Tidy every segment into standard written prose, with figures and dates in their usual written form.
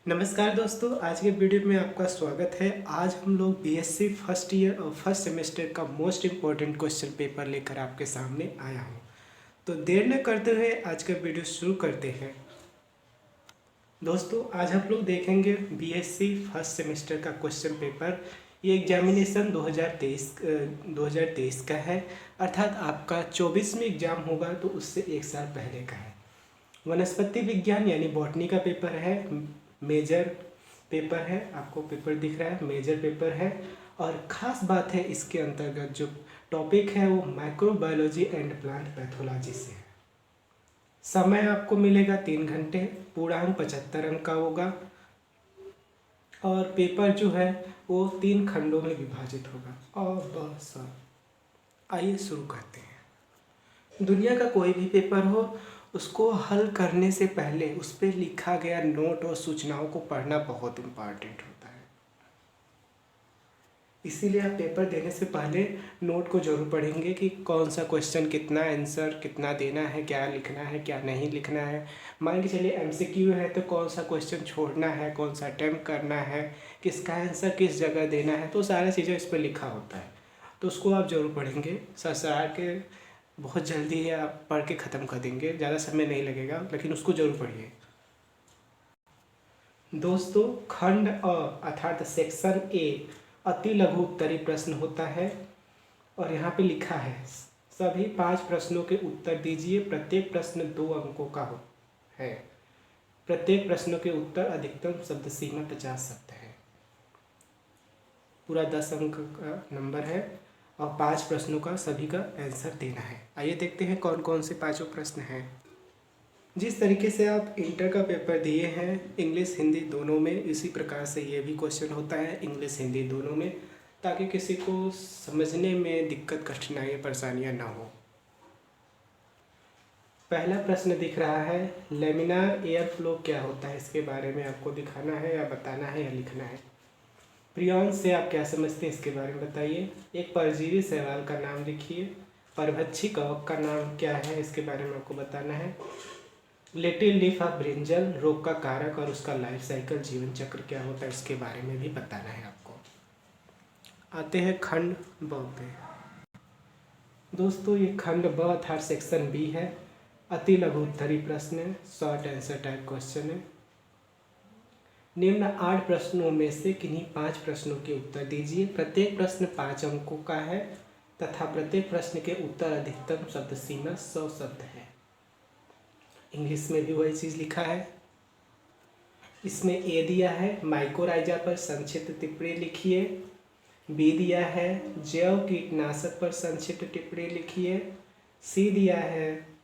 नमस्कार दोस्तों, आज के वीडियो में आपका स्वागत है। आज हम लोग बीएससी फर्स्ट ईयर और फर्स्ट सेमेस्टर का मोस्ट इम्पॉर्टेंट क्वेश्चन पेपर लेकर आपके सामने आया हूँ। तो देर न करते हुए आज का वीडियो शुरू करते हैं। दोस्तों, आज हम लोग देखेंगे बीएससी फर्स्ट सेमेस्टर का क्वेश्चन पेपर। ये एग्जामिनेशन 2023 का है, अर्थात आपका 24 में एग्ज़ाम होगा तो उससे एक साल पहले का है। वनस्पति विज्ञान यानी बॉटनी का पेपर है, मेजर पेपर है। आपको पेपर दिख रहा है, मेजर पेपर है। और ख़ास बात है, इसके अंतर्गत जो टॉपिक है वो माइक्रोबायोलॉजी एंड प्लांट पैथोलॉजी से है। समय आपको मिलेगा 3 घंटे, पूर्णांक 75 अंक का होगा और पेपर जो है वो 3 खंडों में विभाजित होगा। और बस आइए शुरू करते हैं। दुनिया का कोई भी पेपर हो, उसको हल करने से पहले उस पर लिखा गया नोट और सूचनाओं को पढ़ना बहुत इम्पॉर्टेंट होता है। इसीलिए आप पेपर देने से पहले नोट को जरूर पढ़ेंगे कि कौन सा क्वेश्चन, कितना आंसर कितना देना है, क्या लिखना है क्या नहीं लिखना है। मान के चलिए एमसीक्यू है तो कौन सा क्वेश्चन छोड़ना है, कौन सा अटेम्प्ट करना है, किसका आंसर किस जगह देना है, तो सारी चीज़ें इस पर लिखा होता है। तो उसको आप जरूर पढ़ेंगे। सर के बहुत जल्दी ही आप पढ़ के ख़त्म कर देंगे, ज़्यादा समय नहीं लगेगा, लेकिन उसको जरूर पढ़िए। दोस्तों, खंड अ अर्थात सेक्शन ए अति लघु उत्तरीय प्रश्न होता है और यहाँ पे लिखा है सभी 5 प्रश्नों के उत्तर दीजिए। प्रत्येक प्रश्न 2 अंकों का है। प्रत्येक प्रश्नों के उत्तर अधिकतम शब्द सीमा 50 शब्द है। पूरा 10 अंक का नंबर है और 5 प्रश्नों का सभी का आंसर देना है। आइए देखते हैं कौन कौन से 5 प्रश्न हैं। जिस तरीके से आप इंटर का पेपर दिए हैं इंग्लिश हिंदी दोनों में, इसी प्रकार से ये भी क्वेश्चन होता है इंग्लिश हिंदी दोनों में, ताकि किसी को समझने में दिक्कत, कठिनाइयाँ, परेशानियाँ ना हो। पहला प्रश्न दिख रहा है, लेमिनार एयर फ्लो क्या होता है? इसके बारे में आपको दिखाना है या बताना है या लिखना है। प्रियांश से आप क्या समझते हैं इसके बारे में बताइए। एक परजीवी शैवाल का नाम लिखिए। परभक्षी कवक का नाम क्या है? इसके बारे में आपको बताना है। लिटिल लीफ ऑफ ब्रिंजल रोग का कारक और उसका लाइफ साइकिल, जीवन चक्र क्या होता है, इसके बारे में भी बताना है आपको। आते हैं खंड ब पे। दोस्तों, ये खंड ब अर्थात सेक्शन बी है। अति लघु उत्तरीय प्रश्न है, शॉर्ट आंसर टाइप क्वेश्चन है। निम्न 8 प्रश्नों में से किन्हीं 5 प्रश्नों के उत्तर दीजिए। प्रत्येक प्रश्न 5 अंकों का है तथा प्रत्येक प्रश्न के उत्तर अधिकतम शब्द सीमा 100 शब्द है। इंग्लिश में भी वही चीज़ लिखा है। इसमें ए दिया है, माइकोराइजा पर संक्षिप्त टिप्पणी लिखिए। बी दिया है, जैव कीटनाशक पर संक्षिप्त टिप्पणी लिखिए। सी दिया है,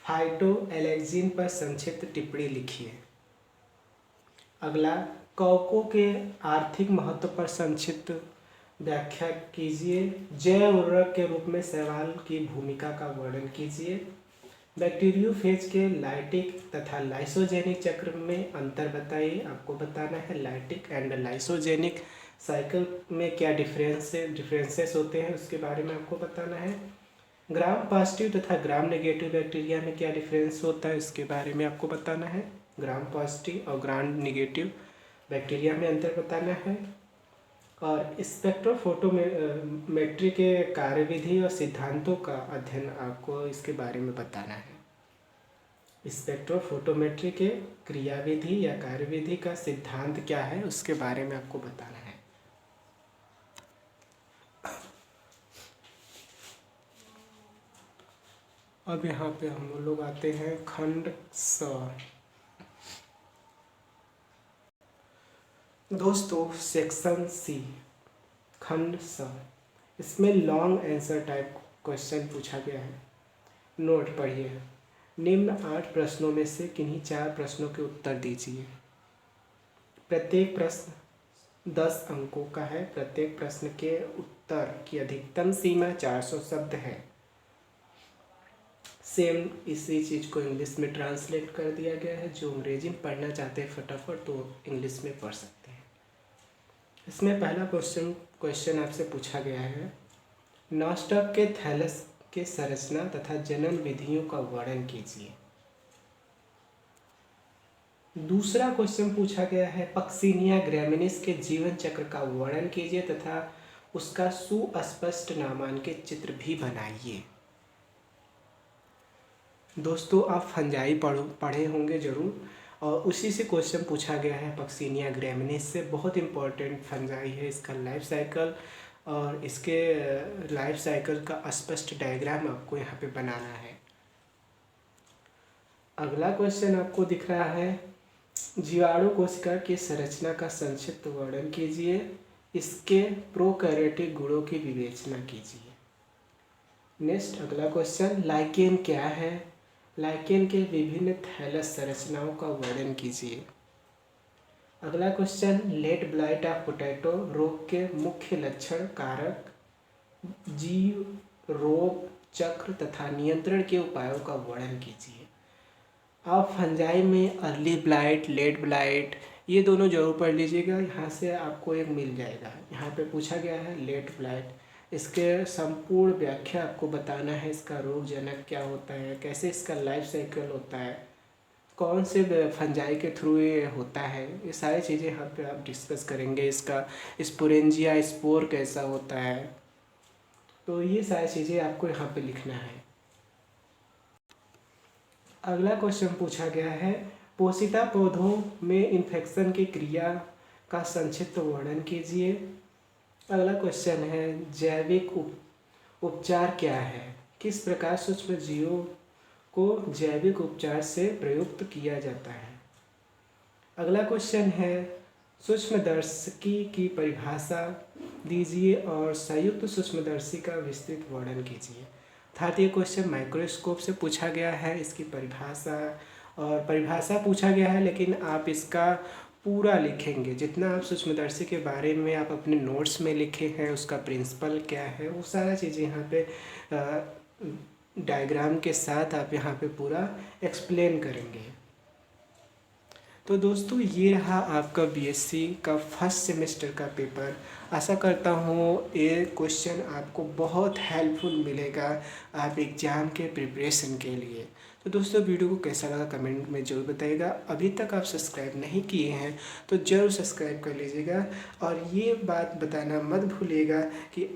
फाइटो एलेक्जिन पर संक्षिप्त टिप्पणी लिखिए। अगला, कवकों के आर्थिक महत्व पर संक्षिप्त व्याख्या कीजिए। जैव उर्वरक के रूप में शैवाल की भूमिका का वर्णन कीजिए। बैक्टीरियोफेज के लाइटिक तथा लाइसोजेनिक चक्र में अंतर बताइए। आपको बताना है लाइटिक एंड लाइसोजेनिक साइकिल में क्या डिफरेंसेस होते हैं, उसके बारे में आपको बताना है। ग्राम पॉजिटिव तथा ग्राम नेगेटिव बैक्टीरिया में क्या डिफरेंस होता है, इसके बारे में आपको बताना है। ग्राम पॉजिटिव और ग्राम नेगेटिव बैक्टीरिया में अंतर बताना है। और स्पेक्ट्रोफोटोमेट्री के कार्यविधि और सिद्धांतों का अध्ययन आपको इसके बारे में बताना है। स्पेक्ट्रोफोटोमेट्री के क्रियाविधि या कार्यविधि का सिद्धांत क्या है, उसके बारे में आपको बताना है। अब यहाँ पे हम लोग आते हैं खंड स। दोस्तों, सेक्शन सी खंड स, इसमें लॉन्ग आंसर टाइप क्वेश्चन पूछा गया है। नोट पढ़िए। निम्न 8 प्रश्नों में से किन्हीं 4 प्रश्नों के उत्तर दीजिए। प्रत्येक प्रश्न 10 अंकों का है। प्रत्येक प्रश्न के उत्तर की अधिकतम सीमा 400 शब्द है। सेम इसी चीज़ को इंग्लिश में ट्रांसलेट कर दिया गया है। जो अंग्रेजी में पढ़ना चाहते हैं फटाफट तो इंग्लिश में पढ़ सकते हैं। इसमें पहला क्वेश्चन आपसे पूछा गया है, नॉस्टॉक के थैलस के संरचना तथा जनन विधियों का वर्णन कीजिए। दूसरा क्वेश्चन पूछा गया है, पक्सिनिया ग्रैमिनिस के जीवन चक्र का वर्णन कीजिए तथा उसका सुस्पष्ट नामांकित चित्र भी बनाइए। दोस्तों आप फंजाई पढ़े होंगे ज़रूर, और उसी से क्वेश्चन पूछा गया है पक्सिनिया ग्रैमिनिस से। बहुत इंपॉर्टेंट फंजाई है, इसका लाइफ साइकिल और इसके लाइफ साइकिल का स्पष्ट डायग्राम आपको यहाँ पे बनाना है। अगला क्वेश्चन आपको दिख रहा है, जीवाणु कोशिका की संरचना का संक्षिप्त वर्णन कीजिए, इसके प्रोकैरियोटिक गुणों की विवेचना कीजिए। नेक्स्ट अगला क्वेश्चन, लाइकेन क्या है? लाइकेन के विभिन्न थैलस संरचनाओं का वर्णन कीजिए। अगला question, late blight of potato रोग के मुख्य लक्षण, कारक, जीव, रोग चक्र तथा नियंत्रण के उपायों का वर्णन कीजिए। आप फंजाई में अर्ली ब्लाइट, लेट ब्लाइट ये दोनों जरूर पढ़ लीजिएगा, यहाँ से आपको एक मिल जाएगा। यहाँ पे पूछा गया है लेट ब्लाइट, इसके संपूर्ण व्याख्या आपको बताना है, इसका रोग जनक क्या होता है, कैसे इसका लाइफ साइकिल होता है, कौन से फंजाई के थ्रू ये होता है, ये सारी चीज़ें यहाँ पे आप डिस्कस करेंगे। इसका स्पोरेंजिया स्पोर कैसा होता है, तो ये सारी चीज़ें आपको यहाँ पे लिखना है। अगला क्वेश्चन पूछा गया है, पोषिता पौधों में इन्फेक्शन की क्रिया का संक्षिप्त वर्णन कीजिए। अगला क्वेश्चन है, जैविक उपचार क्या है? किस प्रकार सूक्ष्म जीवों को जैविक उपचार से प्रयुक्त किया जाता है? अगला क्वेश्चन है, सूक्ष्मदर्शी की परिभाषा दीजिए और संयुक्त सूक्ष्मदर्शी का विस्तृत वर्णन कीजिए। अर्थात ये क्वेश्चन माइक्रोस्कोप से पूछा गया है, इसकी परिभाषा पूछा गया है, लेकिन आप इसका पूरा लिखेंगे। जितना आप सूक्ष्मदर्शी के बारे में आप अपने नोट्स में लिखे हैं, उसका प्रिंसिपल क्या है, वो सारा चीज़ें यहाँ पे डायग्राम के साथ आप यहाँ पे पूरा एक्सप्लेन करेंगे। तो दोस्तों ये रहा आपका बीएससी का फर्स्ट सेमेस्टर का पेपर। आशा करता हूँ ये क्वेश्चन आपको बहुत हेल्पफुल मिलेगा आप एग्ज़ाम के प्रिपरेशन के लिए। तो दोस्तों वीडियो को कैसा लगा कमेंट में ज़रूर बताइएगा। अभी तक आप सब्सक्राइब नहीं किए हैं तो ज़रूर सब्सक्राइब कर लीजिएगा, और ये बात बताना मत भूलिएगा कि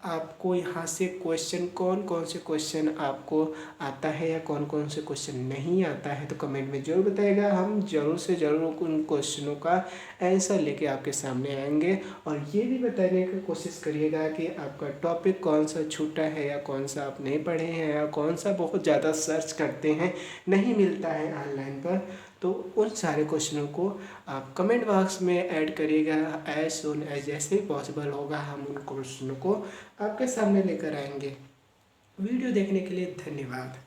आपको यहाँ से क्वेश्चन कौन कौन से क्वेश्चन आपको आता है या कौन कौन से क्वेश्चन नहीं आता है, तो कमेंट में ज़रूर बताइएगा। हम ज़रूर से ज़रूर उन क्वेश्चनों का आंसर लेके आपके सामने आएंगे, और ये भी बताने की कोशिश करिएगा कि आपका टॉपिक कौन सा छूटा है या कौन सा आप नहीं पढ़े हैं या कौन सा बहुत ज़्यादा सर्च करते हैं नहीं मिलता है ऑनलाइन पर। तो उन सारे क्वेश्चनों को आप कमेंट बॉक्स में ऐड करिएगा। एज सून एज जैसे ही पॉसिबल होगा हम उन क्वेश्चनों को आपके सामने लेकर आएंगे। वीडियो देखने के लिए धन्यवाद।